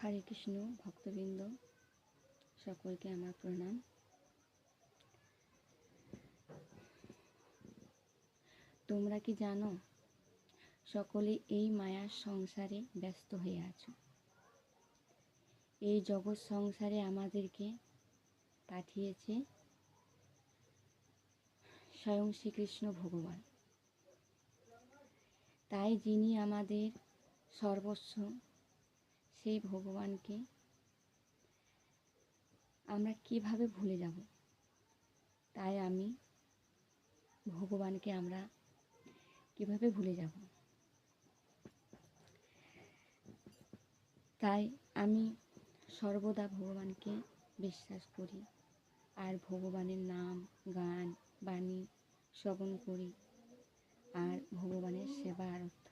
হরে কৃষ্ণ ভক্তবৃন্দ, সকলকে আমার প্রণাম। তোমরা কি জানো, সকলে এই মায়ার সংসারে ব্যস্ত হয়ে আছো। এই জগৎ সংসারে আমাদেরকে পাঠিয়েছে স্বয়ং শ্রীকৃষ্ণ ভগবান। তাই যিনি আমাদের সর্বস্ব, সেই ভগবানকে আমরা কিভাবে ভুলে যাব। তাই ভগবানকে আমরা কিভাবে ভুলে যাব। তাই আমি সর্বদা ভগবানকে বিশ্বাস করি, আর ভগবানের নাম গান বাণী শ্রবণ করি, আর ভগবানের সেবারত